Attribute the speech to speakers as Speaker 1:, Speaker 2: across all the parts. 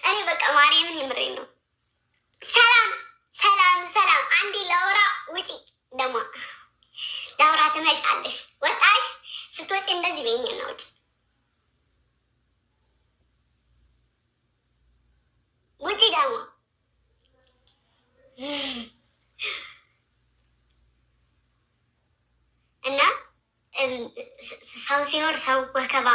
Speaker 1: እኔ በቃ ማርያምን የምሬን ነው። ሰላም ሰላም ሰላም። አንዴ ላውራ ውጪ። ደግሞ ላውራ ትመጫለሽ። ወጣሽ ስትወጪ እንደዚህ በይኝና ውጪ። ውጪ ደግሞ እና ሰው ሲኖር ሰው ወከባ፣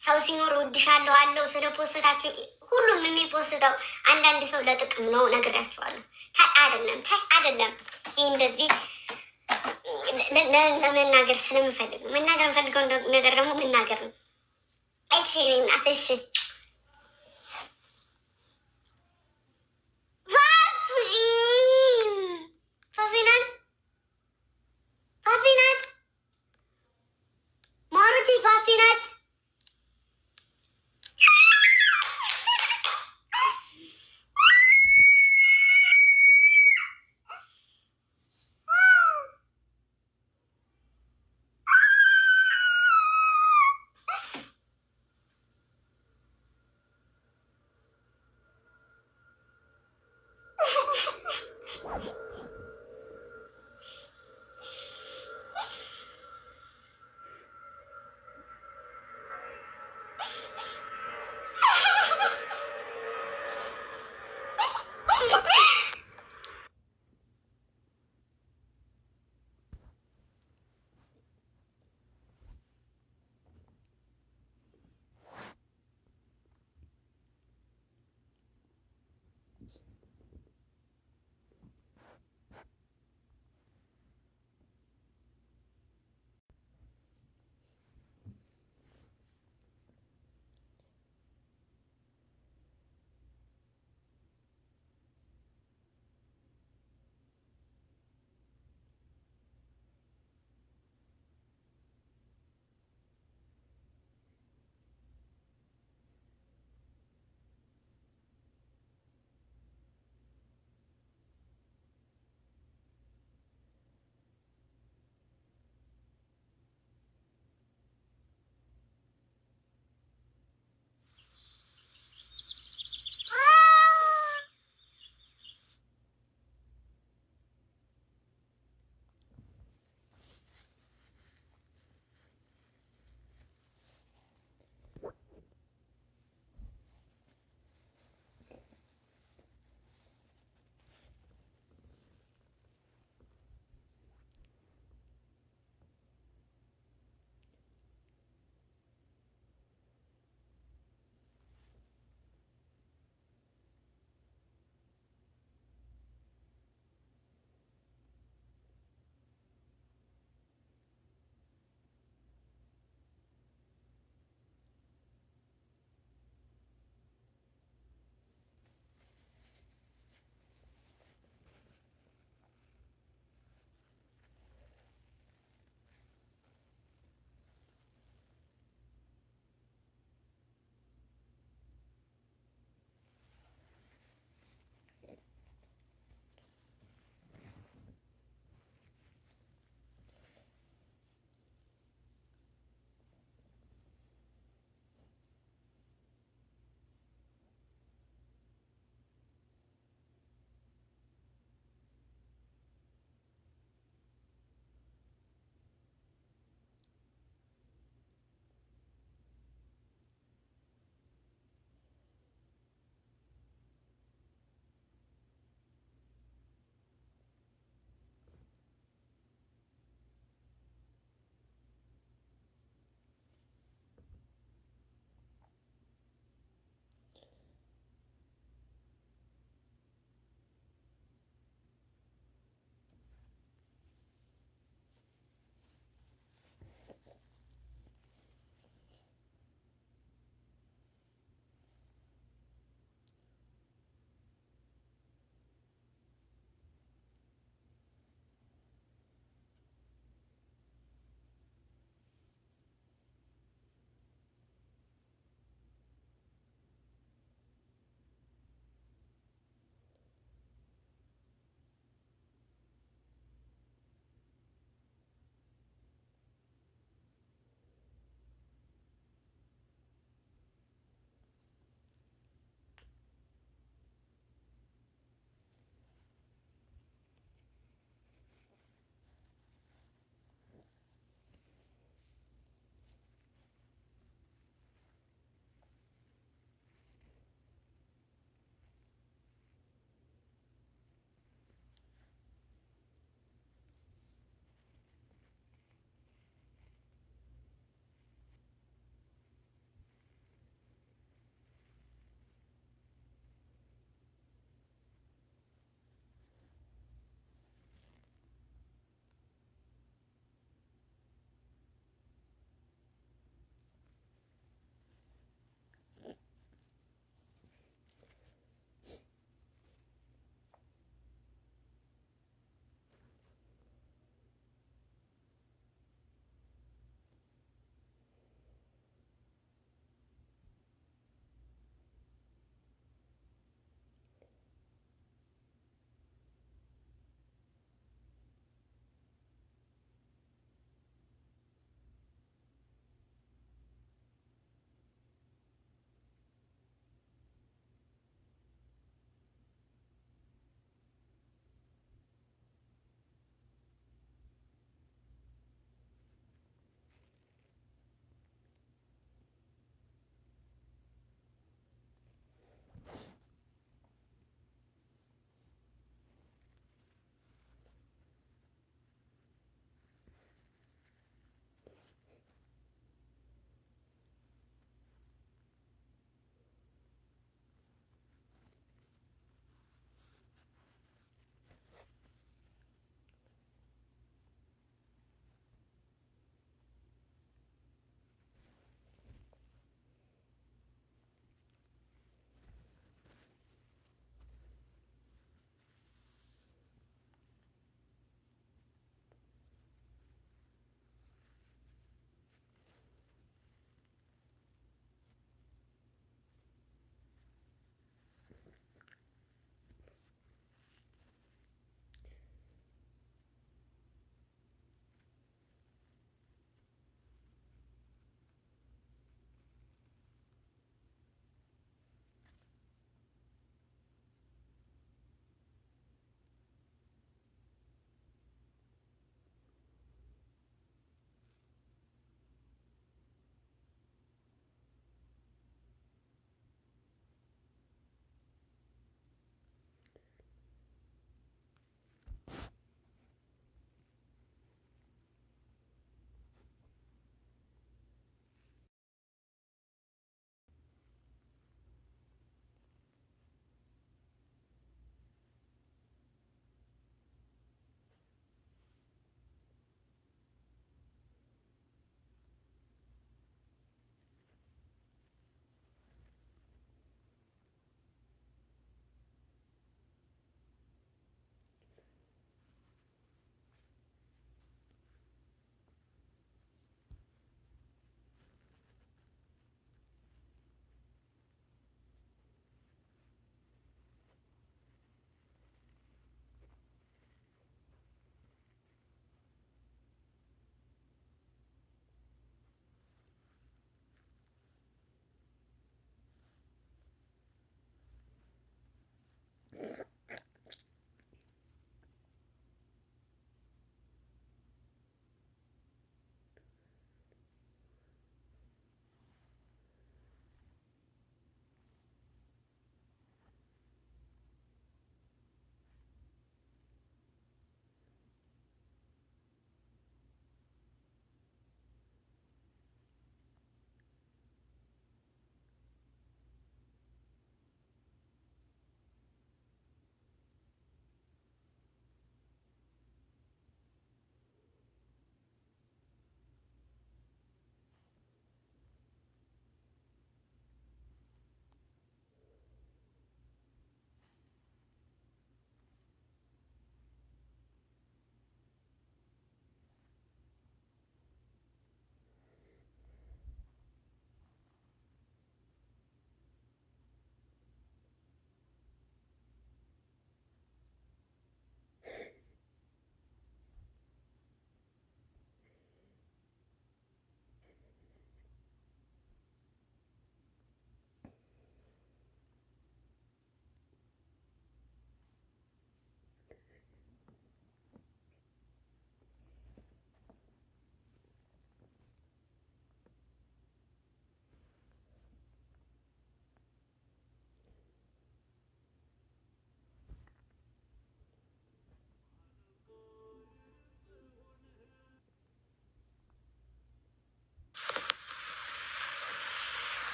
Speaker 1: ሰው ሲኖር እወድሻለሁ አለው። ስለ ፖስታችሁ ሁሉም የሚፖስተው አንዳንድ ሰው ለጥቅም ነው፣ ነግሬያችኋለሁ። ታይ አይደለም፣ ታይ አይደለም። ይህ እንደዚህ ለመናገር ስለምፈልግ ነው። መናገር የምፈልገው ነገር ደግሞ መናገር ነው። እሺ እናት፣ እሺ ፋፊናት ፋፊናት ማሮቼ ፋፊናት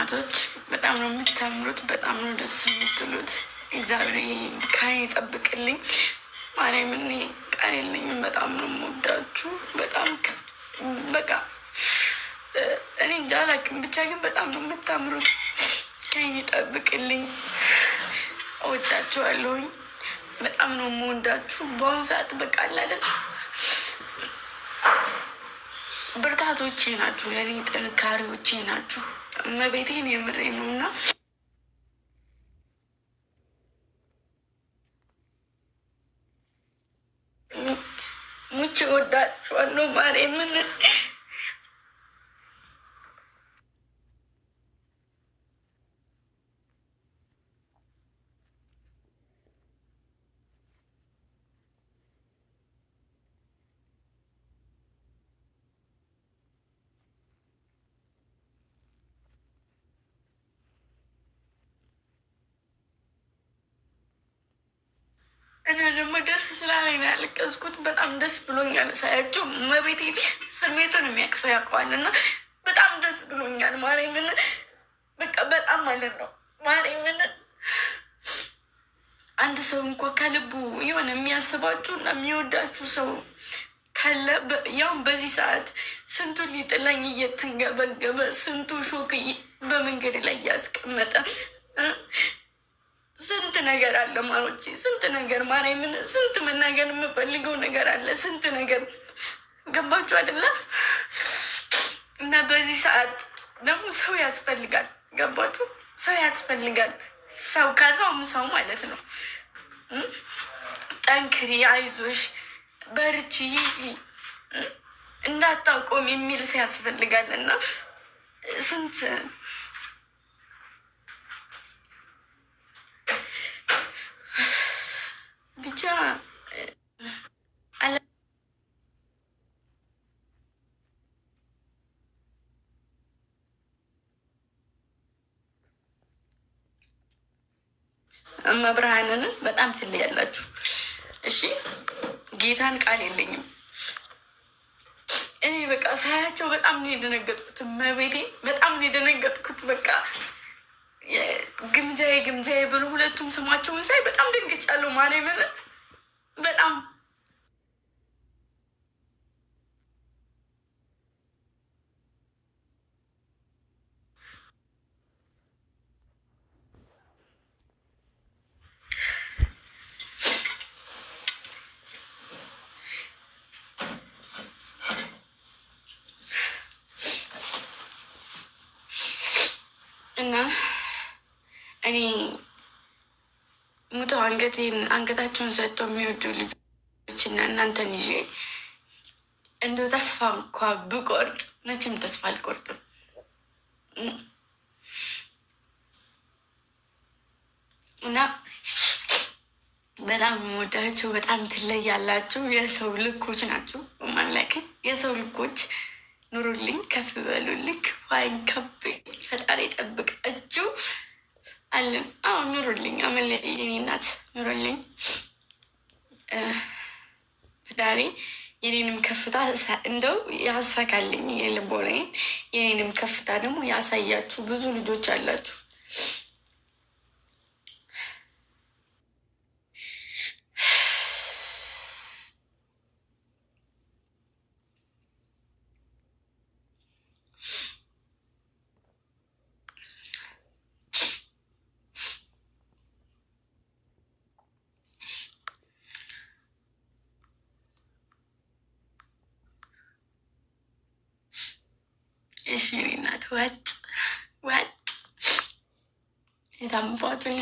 Speaker 2: እናቶች በጣም ነው የምታምሩት፣ በጣም ነው ደስ የምትሉት። እግዚአብሔር ካኔ ይጠብቅልኝ። ማርያምን ቃል የለኝም። በጣም ነው የምወዳችሁ። በጣም በቃ እኔ እንጃ አላውቅም፣ ብቻ ግን በጣም ነው የምታምሩት። ካኔ ይጠብቅልኝ። እወዳችኋለሁኝ። በጣም ነው የምወዳችሁ። በአሁኑ ሰዓት በቃ አለ አይደል ብርታቶቼ ናችሁ፣ ለእኔ ጥንካሬዎቼ ናችሁ። እመቤቴን የምሬ ነው እና ሙቼ ወዳችኋለሁ። ማርያምን እና ደግሞ ደስ ስላለኝ ነው ያለቀስኩት። በጣም ደስ ብሎኛል ሳያቸው። መቤቴ ስሜቱን የሚያቅሰው ያውቀዋል እና በጣም ደስ ብሎኛል። ማርያምን በቃ በጣም ማለት ነው። ማርያምን አንድ ሰው እንኳ ከልቡ የሆነ የሚያስባችሁ እና የሚወዳችሁ ሰው ካለ ያውም በዚህ ሰዓት ስንቱን ሊጥለኝ እየተንገበገበ ስንቱ ሾክ በመንገድ ላይ እያስቀመጠ ስንት ነገር አለ ማሮቼ፣ ስንት ነገር ማርያምን፣ ስንት መናገር የምፈልገው ነገር አለ፣ ስንት ነገር ገባችሁ አይደለ? እና በዚህ ሰዓት ደግሞ ሰው ያስፈልጋል። ገባችሁ? ሰው ያስፈልጋል። ሰው ከሰውም ሰው ማለት ነው። ጠንክሪ፣ አይዞሽ፣ በርቺ፣ ሂጂ፣ እንዳታቆም የሚል ሰው ያስፈልጋል እና ስንት ብቻ መብርሃንን በጣም ትለያላችሁ። እሺ ጌታን ቃል የለኝም። እኔ በቃ ሳያቸው በጣም ነው የደነገጥኩት። መቤቴ በጣም ነው የደነገጥኩት። በቃ ግምጃዬ ብሎ ሁለቱም ስማቸውን ሳይ በጣም ደንግጫለሁ። ማርያምን በጣም እና እኔ ሙተው አንገታቸውን ሰጥተው የሚወዱ ልጆችና እናንተን ይዤ እንደው ተስፋ እንኳ ብቆርጥ መቼም ተስፋ አልቆርጥም። እና በጣም የምወዳችሁ በጣም ትለያላችሁ። የሰው ልኮች ናችሁ። ማለክን የሰው ልኮች ኑሩልኝ፣ ከፍ በሉልኝ፣ ዋይን ከብ ፈጣሪ ጠብቃችሁ አለን። አዎ ኑሩልኝ፣ አመለ የኔ እናት ኑሩልኝ። ፈጣሪ የኔንም ከፍታ እንደው ያሳካልኝ፣ የልቦናዬን የኔንም ከፍታ ደግሞ ያሳያችሁ። ብዙ ልጆች አላችሁ። እሺ እናት ወጥ የታምባቱን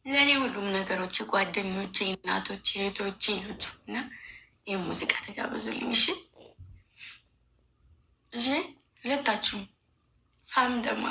Speaker 2: ለእኔ ሁሉም ነገሮች ጓደኞቼ፣ እናቶቼ፣ እህቶቼ ናቸው እና ይህ ሙዚቃ ተጋበዙልኝ። እሺ እሺ፣ ሁለታችሁም ፋም ደማ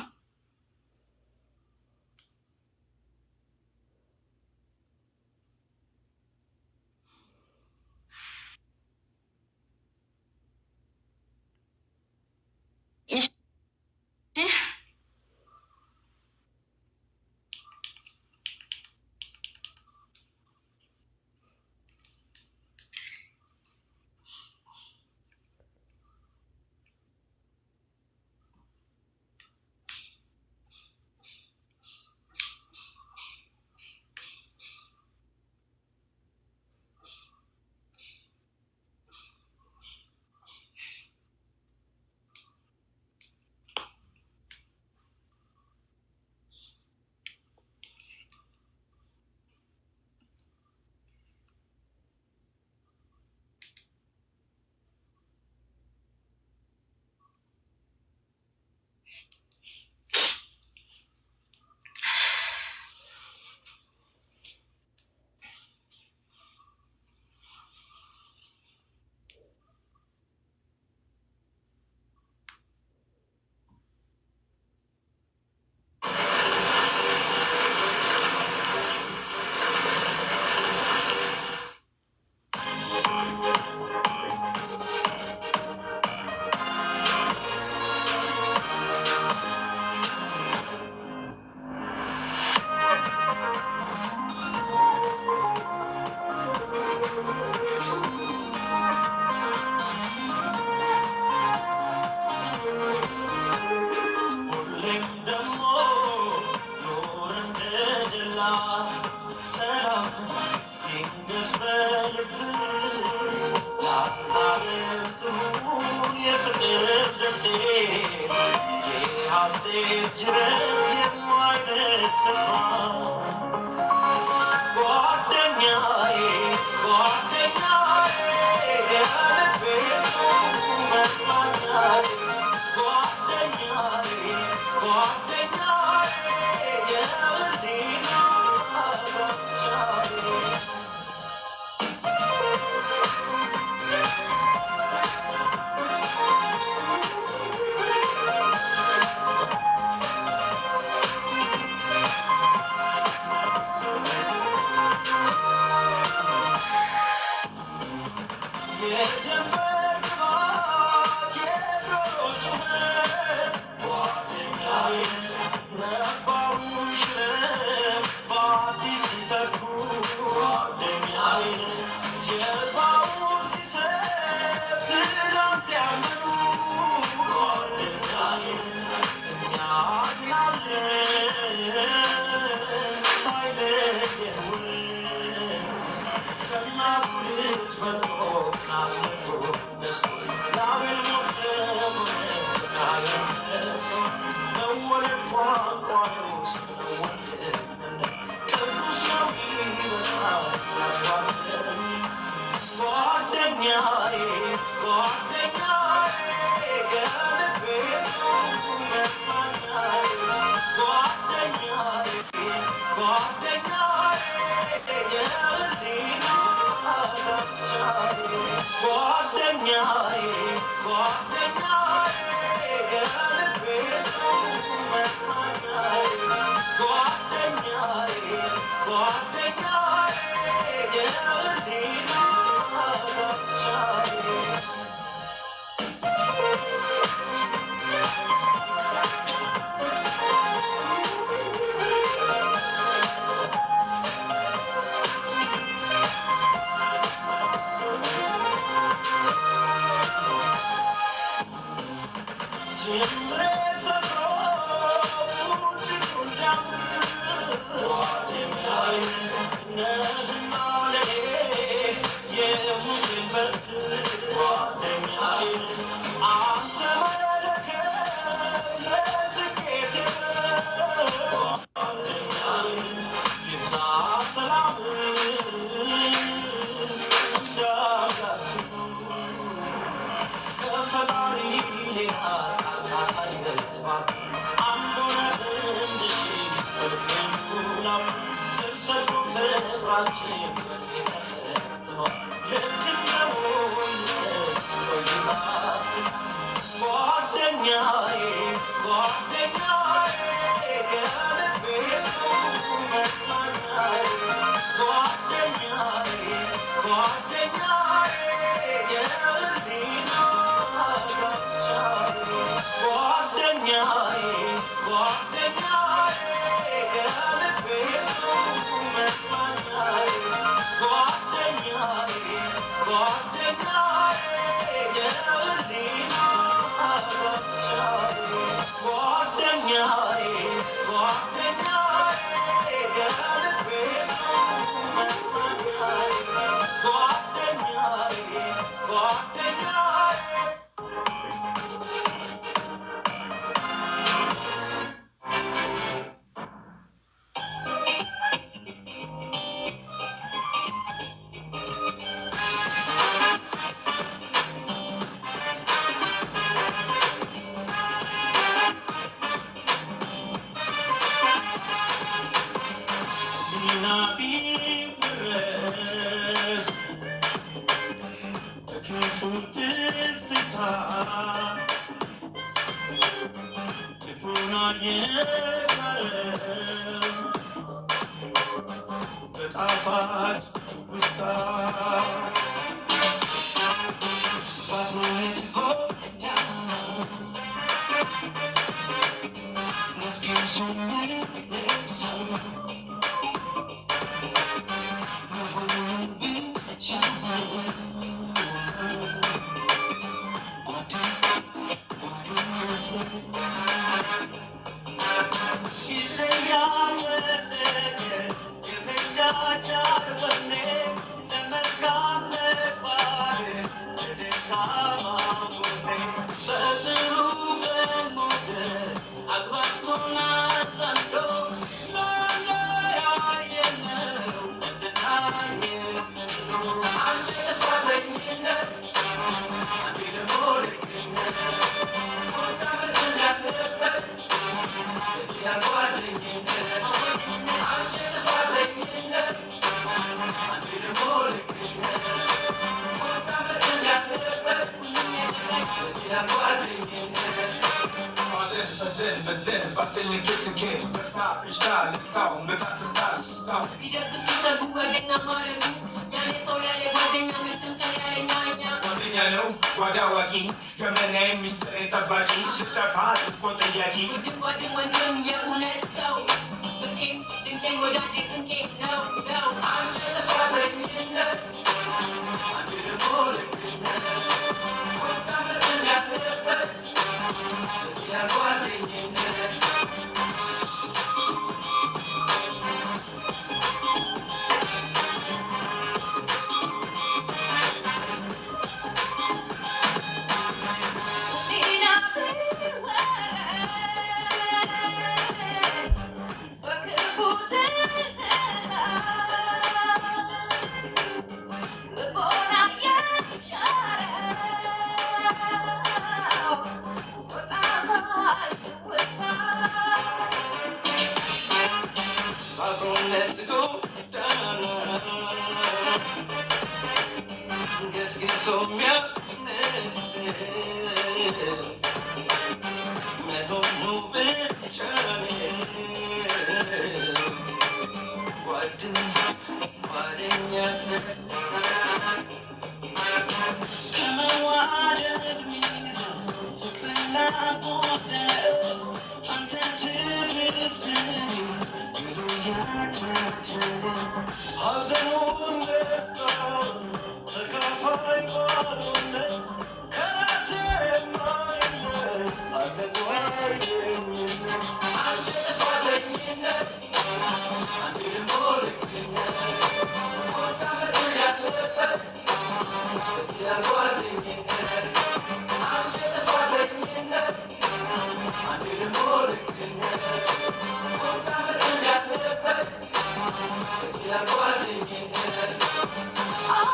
Speaker 3: Oh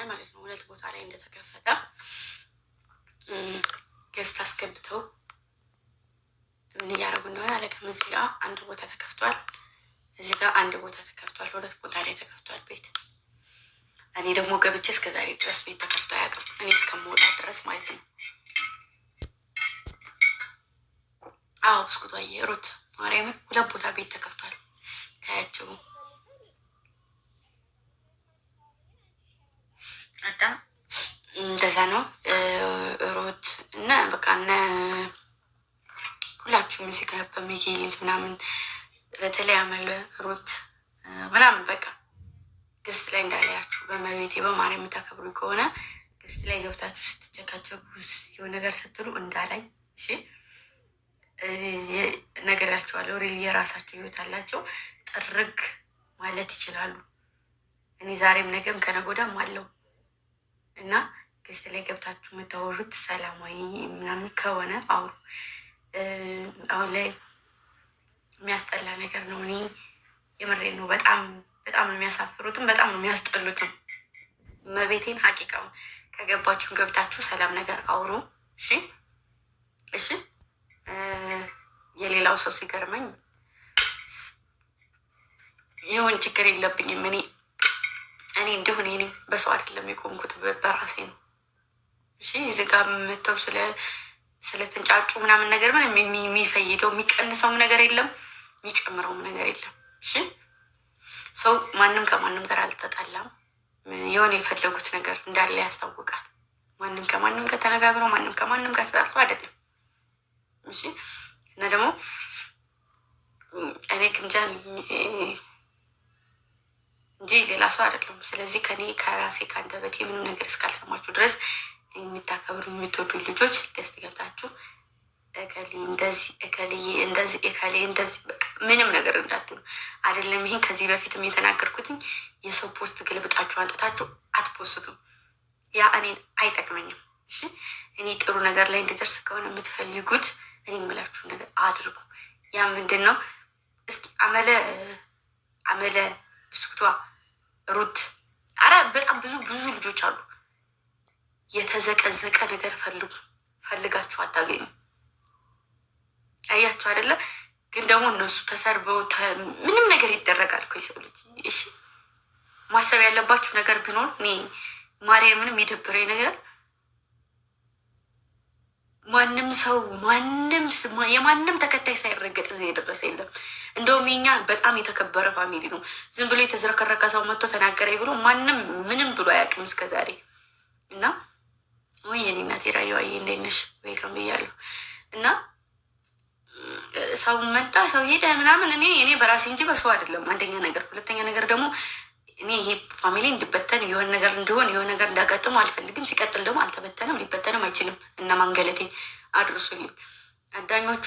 Speaker 2: ማለት ነው። 2 ቦታ ላይ እንደተከፈተ ገዝት አስገብተው ምን እያደረጉ እንደሆነ አለቀም። እዚህ ጋር 1 ቦታ ተከፍቷል፣ እዚህ ጋር 1 ቦታ ተከፍቷል። 2 ቦታ ላይ ተከፍቷል ቤት። እኔ ደግሞ ገብቼ እስከዛሬ ድረስ ቤት ተከፍቶ አያውቅም፣ እኔ እስከምወጣ ድረስ ማለት ነው። አዎ ብስኩቷ ሩት ማርያምን 2 ቦታ ቤት ተከፍቷል። ታያችሁ አዳ እንደዛ ነው። ሩት እና በቃ እነ ሁላችሁም እዚህ ጋር በሚጌ ልጅ ምናምን በተለይ አመለ ሩት ምናምን በቃ ገስት ላይ እንዳላያችሁ በመቤቴ በማርያም የምታከብሩ ከሆነ ገስት ላይ ገብታችሁ ስትጨካጨቁ የሆነ ነገር ስትሉ እንዳላይ እሺ። ነገራችኋለሁ። ሪል የራሳቸው ህይወት አላቸው። ጥርግ ማለት ይችላሉ። እኔ ዛሬም ነገም ከነገ ወዲያም አለው እና ገስት ላይ ገብታችሁ የምታወሩት ሰላማዊ ምናምን ከሆነ አውሩ። አሁን ላይ የሚያስጠላ ነገር ነው። እኔ የምሬ ነው። በጣም በጣም ነው የሚያሳፍሩትም፣ በጣም ነው የሚያስጠሉትም። መቤቴን ሀቂቃውን ከገባችሁን ገብታችሁ ሰላም ነገር አውሩ። እሺ እሺ። የሌላው ሰው ሲገርመኝ ይሁን ችግር የለብኝም። እኔ እንደሆነ እኔ በሰው አይደለም የቆምኩት በራሴ ነው። እሺ እዚህ ጋር የምተው ስለተንጫጩ ምናምን ነገር ምን የሚፈይደው የሚቀንሰውም ነገር የለም፣ የሚጨምረውም ነገር የለም። እሺ ሰው ማንም ከማንም ጋር አልተጣላም። የሆነ የፈለጉት ነገር እንዳለ ያስታውቃል። ማንም ከማንም ጋር ተነጋግሮ ማንም ከማንም ጋር ተጣልቶ አይደለም። እሺ እና ደግሞ እኔ ግምጃ እንጂ ሌላ ሰው አይደለም። ስለዚህ ከኔ ከራሴ ከአንደበቴ ምንም ነገር እስካልሰማችሁ ድረስ የምታከብሩ የምትወዱ ልጆች ገስት ገብታችሁ እከሌ እንደዚህ እከሌዬ እንደዚህ እከሌ እንደዚህ በቃ ምንም ነገር እንዳትሉ አይደለም። ይሄን ከዚህ በፊትም የተናገርኩትኝ የሰው ፖስት ግልብጣችሁ አንጥታችሁ አትፖስቱም። ያ እኔን አይጠቅመኝም። እሺ እኔ ጥሩ ነገር ላይ እንድደርስ ከሆነ የምትፈልጉት እኔ የምላችሁ ነገር አድርጉ። ያ ምንድን ነው? እስኪ አመለ ብስኩቷ ሩት፣ አረ በጣም ብዙ ልጆች አሉ። የተዘቀዘቀ ነገር ፈልጋችሁ አታገኙ። አያችሁ አይደለ? ግን ደግሞ እነሱ ተሰርበው ምንም ነገር ይደረጋል እኮ የሰው ልጅ። እሺ ማሰብ ያለባችሁ ነገር ቢኖር እኔ ማርያምንም የደበረኝ ነገር ማንም ሰው የማንም ተከታይ ሳይረገጥ እዚህ የደረሰ የለም። እንደውም የኛ በጣም የተከበረ ፋሚሊ ነው። ዝም ብሎ የተዝረከረከ ሰው መጥቶ ተናገረኝ ብሎ ማንም ምንም ብሎ አያውቅም እስከዛሬ። እና ወይ የኔ እናቴ ራየዋዬ እንዴት ነሽ? ዌልካም ብያለሁ። እና ሰው መጣ ሰው ሄደ ምናምን እኔ በራሴ እንጂ በሰው አይደለም። አንደኛ ነገር፣ ሁለተኛ ነገር ደግሞ እኔ ይሄ ፋሚሊ እንዲበተን የሆነ ነገር እንዲሆን የሆነ ነገር እንዳጋጥሙ አልፈልግም። ሲቀጥል ደግሞ አልተበተንም፣ ሊበተንም አይችልም። እና ማንገለቴ አድርሱልኝ። አዳኞቹ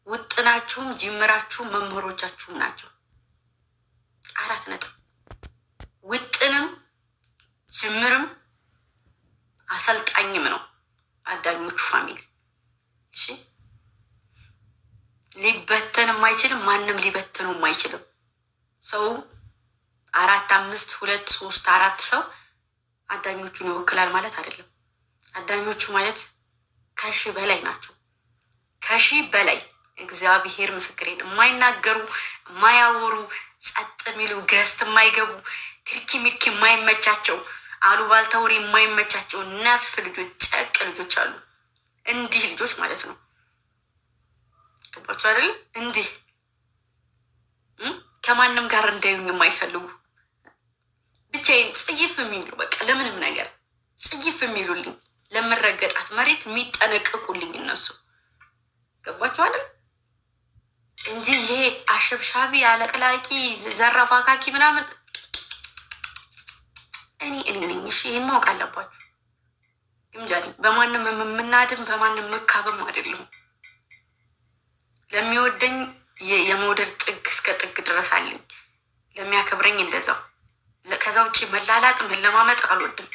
Speaker 2: ውጥናችሁም ጅምራችሁም መምህሮቻችሁም ናቸው። 4 ነጥብ። ውጥንም ጅምርም አሰልጣኝም ነው አዳኞቹ ፋሚሊ። እሺ ሊበተንም አይችልም። ማንም ሊበትነውም አይችልም። ሰው 4 5 2 3 4 ሰው አዳኞቹን ይወክላል ማለት አይደለም። አዳኞቹ ማለት ከ1000 በላይ ናቸው። ከ1000 በላይ እግዚአብሔር ምስክሬን፣ የማይናገሩ የማያወሩ ጸጥ የሚሉ ገስት የማይገቡ ትርኪ ሚርኪ የማይመቻቸው አሉባልታ ወሬ የማይመቻቸው ነፍ ልጆች ጨቅ ልጆች አሉ። እንዲህ ልጆች ማለት ነው። ገባችሁ አይደለም? እንዲህ ከማንም ጋር እንዳዩኝ የማይፈልጉ ብቻዬን ጽይፍ የሚሉ በቃ ለምንም ነገር ጽይፍ የሚሉልኝ ለምረገጣት መሬት የሚጠነቅቁልኝ እነሱ። ገባችሁ አይደል? እንጂ ይሄ አሸብሻቢ አለቅላቂ ዘራፍ አካኪ ምናምን እኔ ነኝ። እሺ ይህን ማወቅ አለባችሁ። ግምጃ በማንም የምናድም በማንም መካበም አይደለሁም። ለሚወደኝ የመውደድ ጥግ እስከ ጥግ ድረስ አለኝ። ለሚያከብረኝ እንደዛው። ከዛ ውጭ መላላጥ መለማመጥ አልወድም።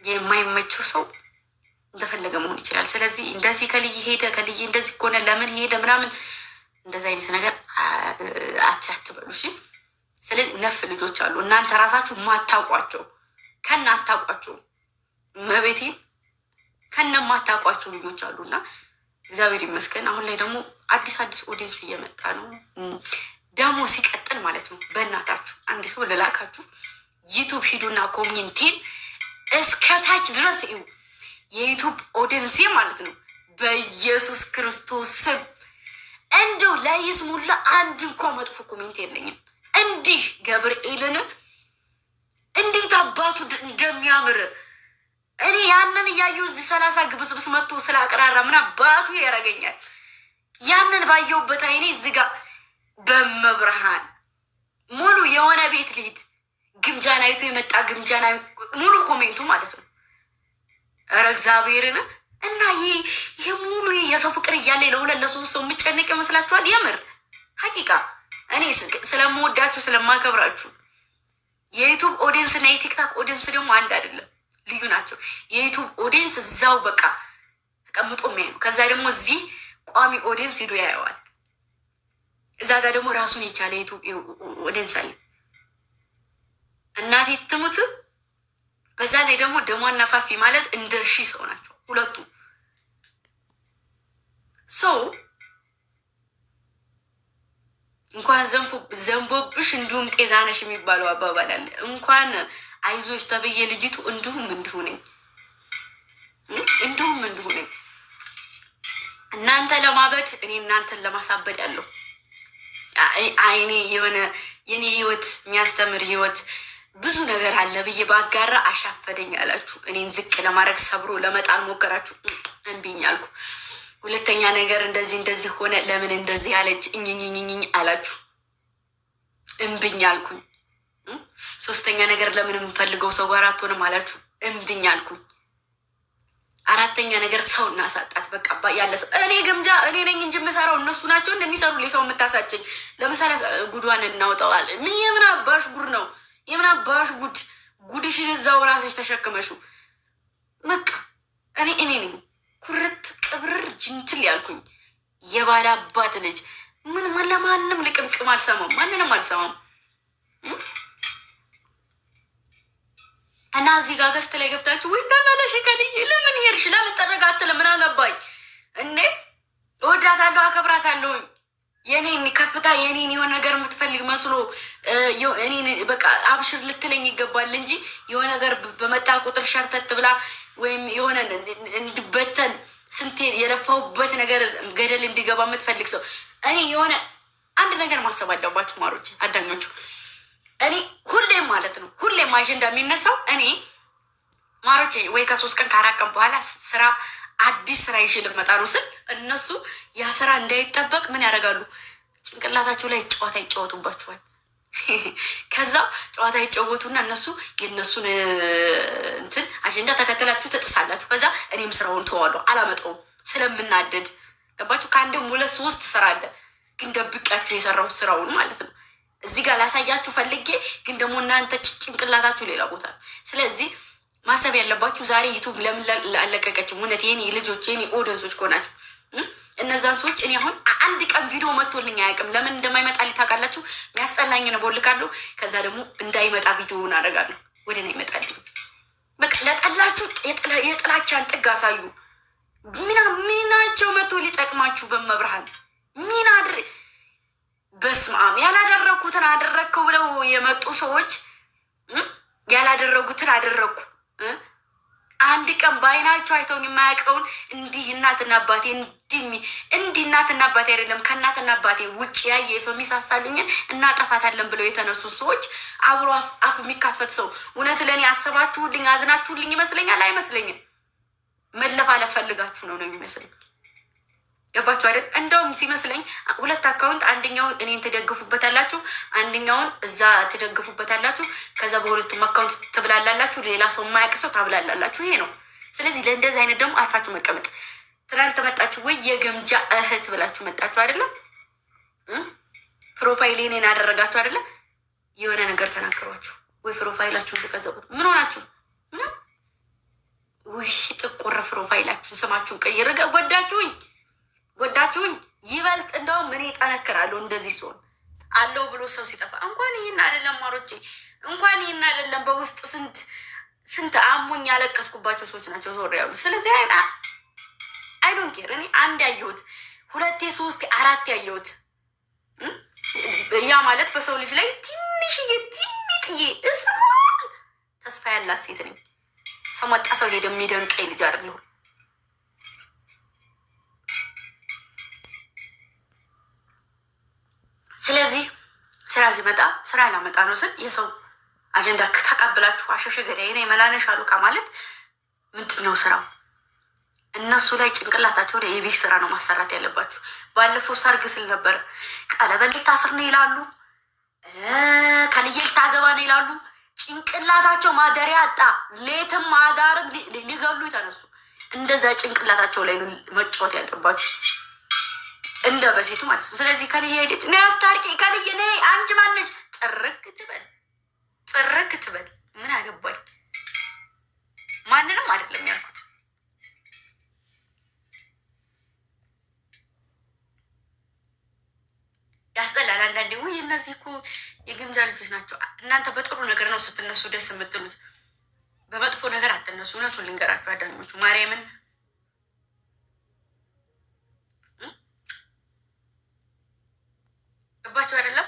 Speaker 2: የማይመቸው ሰው እንደፈለገ መሆን ይችላል። ስለዚህ እንደዚህ ከልይ ሄደ ከልይ እንደዚህ ከሆነ ለምን ሄደ ምናምን እንደዚህ አይነት ነገር አትበሉ። እሺ ስለዚህ ነፍ ልጆች አሉ እናንተ ራሳችሁ ማታውቋቸው ከነ አታውቋቸው መቤቴን ከነማታውቋቸው ልጆች አሉና እግዚአብሔር ይመስገን። አሁን ላይ ደግሞ አዲስ ኦዲየንስ እየመጣ ነው። ደግሞ ሲቀጥል ማለት ነው በእናታችሁ አንድ ሰው ልላካችሁ ዩቱብ ሂዱና ኮሚኒቲን እስከታች ድረስ ይው የዩቱብ ኦዲየንስ ማለት ነው በኢየሱስ ክርስቶስ ስም እንደው ላይስሙላ አንድ እንኳን መጥፎ ኮሜንት የለኝም። እንዲህ ገብርኤልን እንዴት አባቱ እንደሚያምር እኔ ያንን እያየሁ እዚህ 30 ግብስብስ መጥቶ ስለ አቅራራ ምን አባቱ ያረገኛል። ያንን ባየሁበት አይኔ እዚህ ጋር በመብርሃን ሙሉ የሆነ ቤት ልሂድ ግምጃን አይቶ የመጣ ግምጃን ሙሉ ኮሜንቱ ማለት ነው። ኧረ እግዚአብሔርን እና ይሄ ሙሉ የሰው ፍቅር እያለ ለሁለት ለሶስት ሰው የምጨነቅ ይመስላችኋል? የምር ሀቂቃ እኔ ስለምወዳችሁ ስለማከብራችሁ። የዩቱብ ኦዲየንስ እና የቲክታክ ኦዲየንስ ደግሞ አንድ አይደለም፣ ልዩ ናቸው። የዩቱብ ኦዲየንስ እዛው በቃ ተቀምጦ የሚያይ ነው። ከዛ ደግሞ እዚህ ቋሚ ኦዲየንስ ሂዶ ያየዋል። እዛ ጋር ደግሞ ራሱን የቻለ የዩቱብ ኦዲየንስ አለ። እናቴ ትሙት። በዛ ላይ ደግሞ ደሟና ፋፊ ማለት እንደ ሰው ናቸው ሁለቱ። ሰው እንኳን ዘንቦብሽ እንዲሁም ጤዛነሽ የሚባለው አባባል አለ። እንኳን አይዞች ተብዬ ልጅቱ እንዲሁም ነኝ። እናንተ ለማበድ እኔ እናንተን ለማሳበድ ያለው አይኔ የሆነ የኔ ህይወት የሚያስተምር ህይወት ብዙ ነገር አለ ብዬ ባጋራ አሻፈደኝ አላችሁ። እኔን ዝቅ ለማድረግ ሰብሮ ለመጣል ሞከራችሁ፣ እምቢኝ አልኩ። ሁለተኛ ነገር እንደዚህ ሆነ፣ ለምን እንደዚህ ያለች እኝኝኝኝ አላችሁ፣ እምቢኝ አልኩኝ። ሶስተኛ ነገር ለምን የምፈልገው ሰው ጋር አትሆንም አላችሁ፣ እምቢኝ አልኩኝ። አራተኛ ነገር ሰው እናሳጣት በቃ ያለ ሰው እኔ ግምጃ እኔ ነኝ እንጂ የምሰራው እነሱ ናቸው እንደሚሰሩ ሰው የምታሳጭኝ። ለምሳሌ ጉዷን እናውጠዋል። የምን አባሽ ጉድ ነው? የምን አባሽ ጉድ? ጉድሽን እዛው ራስሽ ተሸክመሹ። በቃ እኔ ነኝ ኩርት ቅብርር ጅንትል ያልኩኝ የባለ አባት ልጅ። ምን ለማንም ልቅምቅም አልሰማም፣ ማንንም አልሰማም። እና እዚህ ጋር ገስት ላይ ገብታችሁ ወይ ተመለሽ ከልዬ ለምን ሄድሽ? ለምን ጠረጋት? ለምን አገባኝ እንዴ? እወዳታለሁ፣ አከብራታለሁኝ። የኔን ከፍታ የኔን የሆነ ነገር የምትፈልግ መስሎ እኔን በቃ አብሽር ልትለኝ ይገባል እንጂ የሆነ ነገር በመጣ ቁጥር ሸርተት ብላ ወይም የሆነ እንድበተን ስንቴ የለፋሁበት ነገር ገደል እንዲገባ የምትፈልግ ሰው እኔ የሆነ አንድ ነገር ማሰብ አለባችሁ ማሮች፣ አዳኞቹ። እኔ ሁሌም ማለት ነው ሁሌም አጀንዳ የሚነሳው እኔ ማሮቼ ወይ ከ3 ቀን ከ4 ቀን በኋላ ስራ አዲስ ስራ ይዤ ልመጣ ነው ስል እነሱ ያ ስራ እንዳይጠበቅ ምን ያደርጋሉ? ጭንቅላታቸው ላይ ጨዋታ ይጫወቱባቸዋል። ከዛ ጨዋታ ይጫወቱና እነሱ የእነሱን እንትን አጀንዳ ተከትላችሁ ትጥሳላችሁ። ከዛ እኔም ስራውን ተዋለሁ፣ አላመጣውም ስለምናደድ። ገባችሁ? ከአንድም 2 3 ስራ አለ፣ ግን ደብቃችሁ የሰራው ስራውን ማለት ነው። እዚህ ጋር ላሳያችሁ ፈልጌ ግን ደግሞ እናንተ ጭንቅላታችሁ ሌላ ቦታ ነው። ስለዚህ ማሰብ ያለባችሁ ዛሬ ዩቱብ ለምን አለቀቀችም? እውነት የኔ ልጆች የኔ ኦዲየንሶች ከሆናችሁ እነዛን ሰዎች እኔ አሁን አንድ ቀን ቪዲዮ መጥቶልኝ አያውቅም። ለምን እንደማይመጣልኝ ታውቃላችሁ? የሚያስጠላኝ ነው ቦልካለሁ። ከዛ ደግሞ እንዳይመጣ ቪዲዮውን አደርጋለሁ። ወደ እኔ ይመጣልኝ። በቃ ለጠላችሁ የጥላቻን ጥግ አሳዩ። ሚናቸው መጥቶ ሊጠቅማችሁ በመብርሃን ሚና በስመ አብ ያላደረግኩትን አደረግከው ብለው የመጡ ሰዎች ያላደረጉትን አደረግኩ። አንድ ቀን በአይናቸው አይተውን የማያውቀውን እንዲህ እናትና አባቴ እንዲህ እናትና አባቴ አይደለም ከእናትና አባቴ ውጭ ያየ ሰው የሚሳሳልኝን እናጠፋታለን ብለው የተነሱ ሰዎች አብሮ አፍ የሚካፈት ሰው እውነት ለእኔ አስባችሁልኝ አዝናችሁልኝ ይመስለኛል? አይመስለኝም። መለፋለፍ ፈልጋችሁ ነው የሚመስለኝ። ገባችሁ አይደል? እንደውም ሲመስለኝ 2 አካውንት፣ አንደኛውን እኔን ትደግፉበታላችሁ፣ አንደኛውን እዛ ትደግፉበታላችሁ። ከዛ በሁለቱም አካውንት ትብላላላችሁ። ሌላ ሰው የማያውቅ ሰው ታብላላላችሁ። ይሄ ነው። ስለዚህ ለእንደዚህ አይነት ደግሞ አርፋችሁ መቀመጥ። ትናንት መጣችሁ ወይ የገምጃ እህት ብላችሁ መጣችሁ አይደለም? ፕሮፋይል እኔን አደረጋችሁ አይደለም? የሆነ ነገር ተናገሯችሁ ወይ ፕሮፋይላችሁን ተቀዘቁት። ምን ሆናችሁ? ውይ ጥቁር ፕሮፋይላችሁን ስማችሁን ቀይር። ጎዳችሁኝ ይበልጥ። እንደውም እኔ ጠነክራለሁ እንደዚህ ሲሆን አለው ብሎ ሰው ሲጠፋ። እንኳን ይህን አይደለም ማሮቼ፣ እንኳን ይህን አይደለም በውስጥ ስንት ስንት አሞኝ ያለቀስኩባቸው ሰዎች ናቸው ዞር ያሉ። ስለዚህ አይ ዶንት ኬር። እኔ አንድ ያየሁት 2 3 4 ያየሁት ያ ማለት በሰው ልጅ ላይ ትንሽዬ ትንጥዬ እስማል ተስፋ ያላት ሴት ነኝ። ሰው መጣ ሰው ሄደ የሚደንቀኝ ልጅ አይደለሁም። ስለዚህ ስራ ሲመጣ ስራ ላመጣ ነው ስል የሰው አጀንዳ ተቀብላችሁ አሸሸ ገዳይ እኔ መላነሽ አሉ ከማለት ምንድን ነው ስራው? እነሱ ላይ ጭንቅላታቸው ላይ የቤት ስራ ነው ማሰራት ያለባችሁ። ባለፈው ሰርግ ስል ነበር ቀለበት ልታስር ነው ይላሉ፣ ከልዬ ልታገባ ነው ይላሉ። ጭንቅላታቸው ማደሪያ አጣ። ሌትም አዳርም ሊገሉ የተነሱ እንደዛ ጭንቅላታቸው ላይ ነው መጫወት ያለባችሁ እንደ በፊቱ ማለት ነው። ስለዚህ ከልዬ ሄደች ነ አስታርቂ ከልዬ ነ አንቺ ማነች ጥርግ ትበል ጥርግ ትበል። ምን አገባኝ? ማንንም አይደለም ያልኩት። ያስጠላል አንዳንዴ። ውይ እነዚህ እኮ የግምጃ ልጆች ናቸው። እናንተ በጥሩ ነገር ነው ስትነሱ ደስ የምትሉት፣ በመጥፎ ነገር አትነሱ። እውነቱን ልንገራችሁ አዳኞቹ ማርያምን ገባችሁ አይደለም?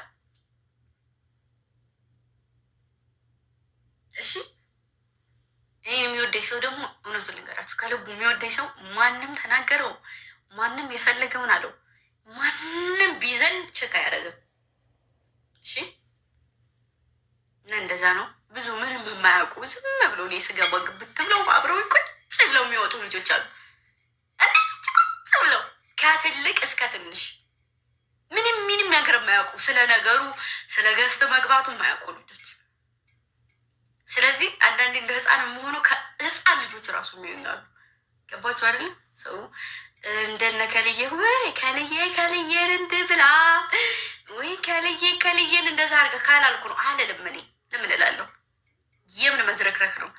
Speaker 2: እሺ ይህን የሚወደኝ ሰው ደግሞ እውነቱን ልንገራችሁ ከልቡ የሚወደኝ ሰው ማንም ተናገረው ማንም የፈለገውን አለው ማንም ቢዘን ቸክ አያደርግም። እሺ እና እንደዛ ነው። ብዙ ምንም የማያውቁ ዝም ብለው እኔ ስገባ ግብት ብለው አብረው ቁጭ ብለው የሚወጡ ልጆች አሉ። እንደዚህ ቁጭ ብለው ከትልቅ እስከ ትንሽ ምንም ነገር የማያውቁ ስለ ነገሩ ስለ ገዝት መግባቱ የማያውቁ ልጆች። ስለዚህ አንዳንዴ እንደ ህፃን የመሆኑ ከህፃን ልጆች ራሱ የሚሆናሉ። ገባችሁ አይደለም? ሰው እንደነ ከልዬ ወይ ከልዬን እንድ ብላ ወይ ከልዬን እንደዛ አድርገ ካላልኩ ነው አልልም። እኔ ለምን እላለሁ? የምን መዝረክረክ ነው?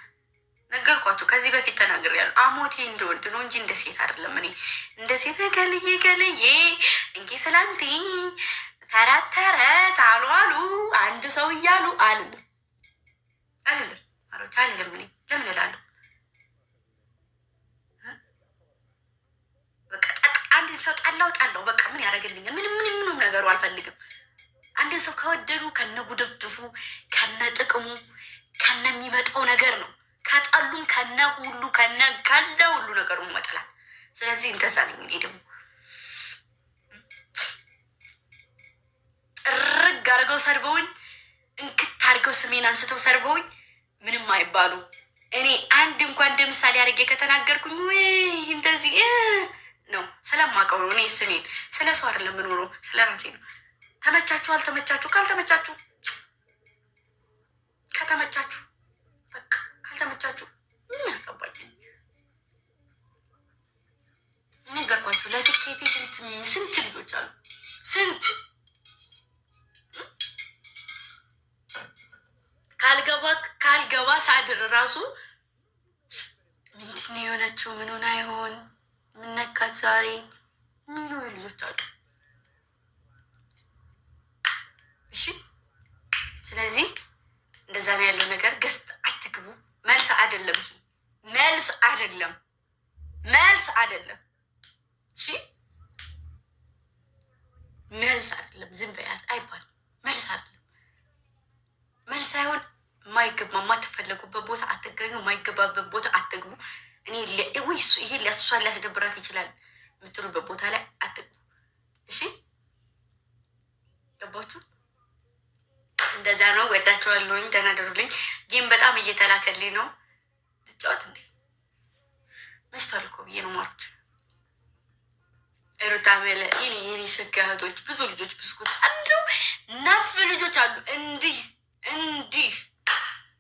Speaker 2: ነገርኳቸው። ከዚህ በፊት ተናግሬያለሁ። አሞቴ እንደ ወንድ ነው እንጂ እንደ ሴት አይደለም። እኔ እንደ ሴት ከልዬ እንኪ ስላንቲ ተረት አሉ አንድ ሰው እያሉ አልልም አሮች አልልም። እኔ ለምን እላለሁ? በቃ አንድን ሰው ጣላው በቃ ምን ያደርግልኛል? ምንም ነገሩ አልፈልግም። አንድን ሰው ከወደዱ ከነ ጉድፍድፉ ከነ ጥቅሙ ከነ የሚመጣው ነገር ነው። ከጠሉም ከነ ሁሉ ነገሩ መጠላል። ስለዚህ እንደዛ ነኝ እኔ ደግሞ ጥርግ አድርገው ሰርበውኝ እንክት አድርገው ስሜን አንስተው ሰርበውኝ ምንም አይባሉ። እኔ አንድ እንኳን እንደ ምሳሌ አድርጌ ከተናገርኩኝ ወይ እንደዚህ ነው ስለማውቀው ነው። እኔ ስሜን ስለ ሰው አይደለም የምኖረው ስለ ራሴ ነው። ተመቻችሁ አልተመቻችሁ፣ ካልተመቻችሁ ከተመቻችሁ በቃ ካልተመቻችሁ ምን ያገባኝ? ነገርኳችሁ። ለስኬቴ ስንት ልጆች አሉ ስንት ካልገባ ሳድር ራሱ ምንድን ነው የሆነችው? ምን ሆና ይሆን? ምን ነካት ዛሬ? ሚሉ ልጆች አሉ። እሺ ስለዚህ እንደዛ ነው ያለው ነገር። ገስት አትግቡ። መልስ አይደለም። እሺ መልስ አይደለም። ዝም በያት አይባልም። መልስ አይደለም። መልስ ሳይሆን የማትፈለጉበት ቦታ አትገኙ፣ የማይገባበት ቦታ አትግቡ። እኔ ይሄ እሷን ሊያስደብራት ይችላል የምትሉበት ቦታ ላይ አትግቡ። እሺ ገባችሁ? እንደዛ ነው። ወዳቸዋለሁኝ። ደህና ደሩልኝ። ጌም በጣም እየተላከልኝ ነው። ልጫወት እንዴ መሽቷል እኮ ብዬ ነው ማሩት። ሩታ መለ የኔ ሸጋ እህቶች ብዙ ልጆች ብስኩት አንዱ ነፍ ልጆች አሉ። እንዲህ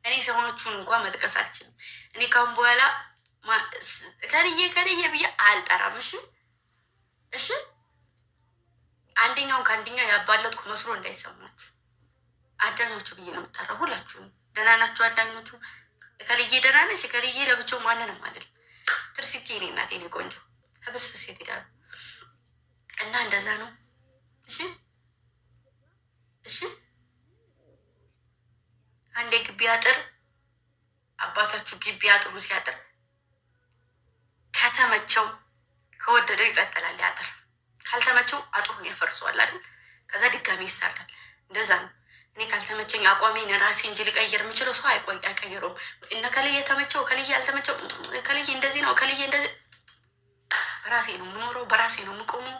Speaker 2: እኔ ስማችሁን እንኳን መጥቀስ አልችልም። እኔ ካሁን በኋላ ከልዬ ብዬ አልጠራም። እሺ አንደኛውን ከአንደኛው ያባለጥኩ መስሎ እንዳይሰማችሁ አዳኞቹ ብዬ ነው የምጠራው። ሁላችሁም ደህና ናችሁ? አዳኞቹ ከልዬ ደህና ነች። ከልዬ ለብቻው ማንንም አይደል። ትርሲቴ እኔ እናቴ እኔ ቆንጆ ከበስበስ ሄዳሉ እና እንደዛ ነው። እሺ አንዴ ግቢ አጥር አባታችሁ ግቢ አጥሩ ሲያጥር ከተመቸው ከወደደው ይቀጥላል ያጥር፣ ካልተመቸው አጥሩን ያፈርሰዋል አይደል? ከዛ ድጋሚ ይሰራል። እንደዛ ነው። እኔ ካልተመቸኝ አቋሜን ራሴ እንጂ ልቀይር የምችለው ሰው አይቀይረውም። እነ ከልዬ ተመቸው፣ ከልዬ ያልተመቸው፣ ከልዬ እንደዚህ ነው፣ ከልዬ እንደዚህ። በራሴ ነው የምኖረው፣ በራሴ ነው የምቆመው።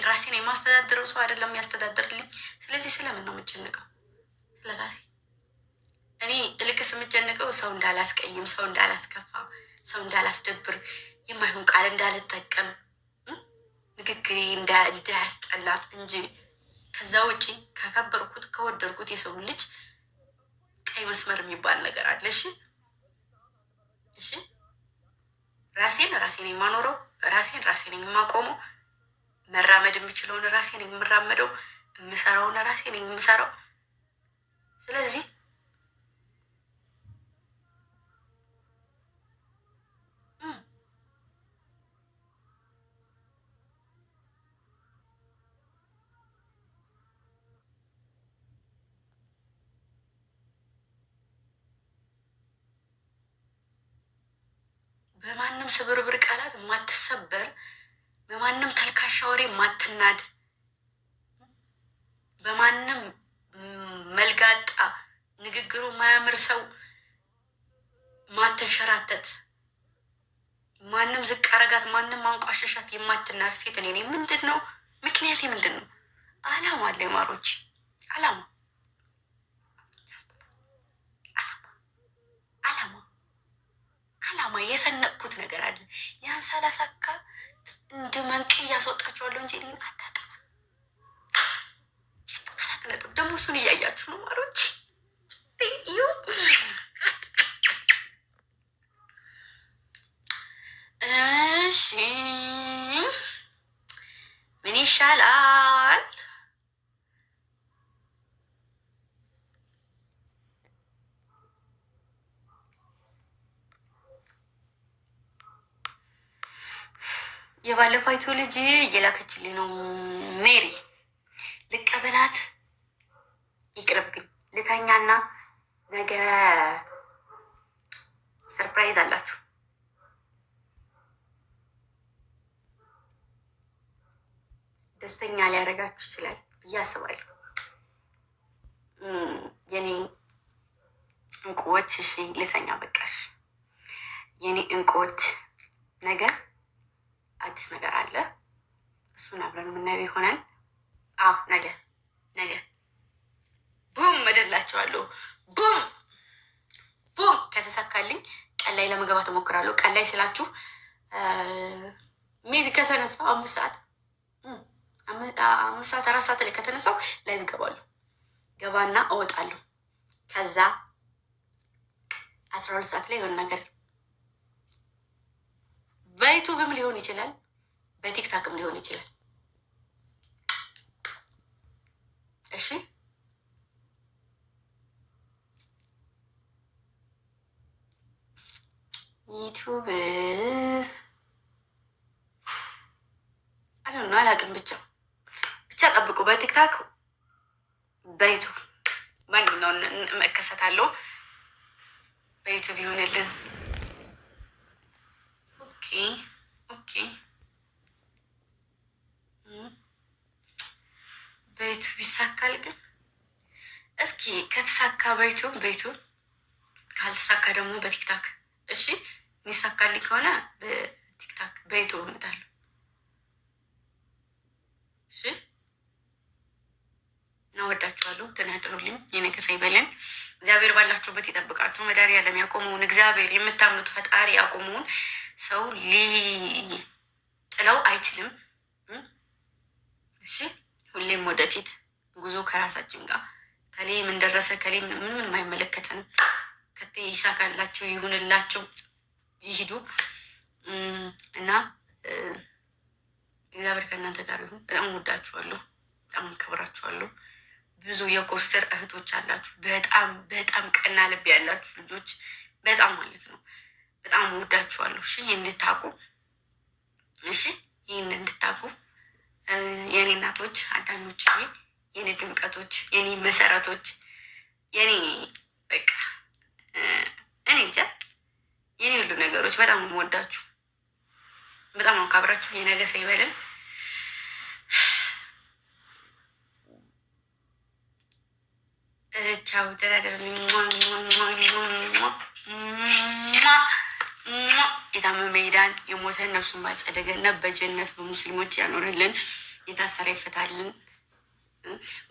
Speaker 2: ራሴን የማስተዳድረው ሰው አይደለም የሚያስተዳድርልኝ። ስለዚህ ስለምን ነው የምጨንቀው? ስለ ራሴ እኔ እልክስ የምጨንቀው ሰው እንዳላስቀይም፣ ሰው እንዳላስከፋ፣ ሰው እንዳላስደብር፣ የማይሆን ቃል እንዳልጠቀም፣ ንግግሬ እንዳያስጠላ እንጂ ከዛ ውጪ ካከበርኩት ከወደድኩት የሰው ልጅ ቀይ መስመር የሚባል ነገር አለ። እሺ ራሴን የማኖረው ራሴን የማቆመው፣ መራመድ የምችለውን ራሴን የምራመደው፣ የምሰራውን ራሴን የምሰራው። ስለዚህ በማንም ስብርብር ቃላት የማትሰበር፣ በማንም ተልካሻ ወሬ የማትናድ፣ በማንም መልጋጣ ንግግሩ ማያምር ሰው ማትንሸራተት፣ ማንም ዝቅ አረጋት፣ ማንም ማንቋሸሻት የማትናድ ሴት እኔ ነኝ። ምንድን ነው ምክንያቴ? ምንድን ነው አላማ አለ ማሮች፣ አላማ የሰነቅኩት ነገር አለ። ያን ሳላሳካ እንደ መንቅ እያስወጣችኋለሁ እንጂ እኔን አታጠፉ። 4 ነጥብ ደግሞ እሱን እያያችሁ ነው ማሮች። ዩ እሺ ምን ይሻላል? የባለፈው አይቶ ልጅ እየላከችልኝ ነው ሜሪ። ልቀበላት ይቅርብኝ፣ ልተኛና ነገ ሰርፕራይዝ አላችሁ። ደስተኛ ሊያደርጋችሁ ይችላል ብዬ አስባለሁ። የኔ እንቁዎች፣ እሺ ልተኛ በቃሽ። የኔ እንቁዎች ነገ አዲስ ነገር አለ። እሱን አብረን የምናየው ይሆናል። ነገ ቡም እደላቸዋለሁ። ቡም ከተሳካልኝ ቀን ላይ ለመግባት እሞክራለሁ። ቀን ላይ ስላችሁ ሜቢ ከተነሳው 5 ሰዓት 4 ሰዓት ላይ ከተነሳው ላይ እገባለሁ። ገባና እወጣለሁ። ከዛ 12 ሰዓት ላይ የሆነ ነገር በዩቱብም ሊሆን ይችላል፣ በቲክታክም ሊሆን ይችላል። እሺ ዩቱብ አላውቅም። ብቻ ጠብቁ። በቲክታክ በዩቱብ ማንኛውን እከሰታለሁ። በዩቱብ ይሆንልን። ኦኬ በዩቱብ ይሳካል። ግን እስኪ ከተሳካ በዩቱብ ካልተሳካ ደግሞ በቲክታክ። እሺ የሚሳካልኝ ከሆነ በቲክታክ በዩቱብ እመጣለሁ። እሺ እናወዳችኋለሁ። ደህና ያድሩልኝ። የነገ ሳይበለን እግዚአብሔር ባላችሁበት ይጠብቃችሁ። መድኃኒዓለም ያቆመውን እግዚአብሔር የምታምኑት ፈጣሪ ያቆመውን ሰው ሊጥለው አይችልም። እሺ ሁሌም ወደፊት ጉዞ ከራሳችን ጋር ከሌ ምን ደረሰ ከሌ ምንም አይመለከተንም። ከቴ ይሳካላችሁ፣ ይሁንላችሁ፣ ይሂዱ እና እግዚአብሔር ከእናንተ ጋር ይሁን። በጣም ወዳችኋለሁ፣ በጣም አከብራችኋለሁ። ብዙ የኮስተር እህቶች አላችሁ። በጣም ቀና ልብ ያላችሁ ልጆች በጣም ማለት ነው። በጣም ወዳችኋለሁ። እሺ ይህን እንድታቁ፣ እሺ ይህን እንድታቁ የኔ እናቶች፣ አዳኞች፣ የኔ ድምቀቶች፣ የኔ መሰረቶች፣ የኔ በቃ እኔ እንጃ የኔ ሁሉ ነገሮች በጣም ነው የምወዳችሁ፣ በጣም ነው ካብራችሁ። የነገ ሰው ይበለን። ቻው ተዳደርልኝ። የታመመ ሄዳን የሞተን ነፍሱን ባጸደ ገነት በጀነት በሙስሊሞች ያኖርልን፣ የታሰረ ይፈታልን፣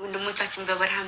Speaker 2: ወንድሞቻችን በበረሃ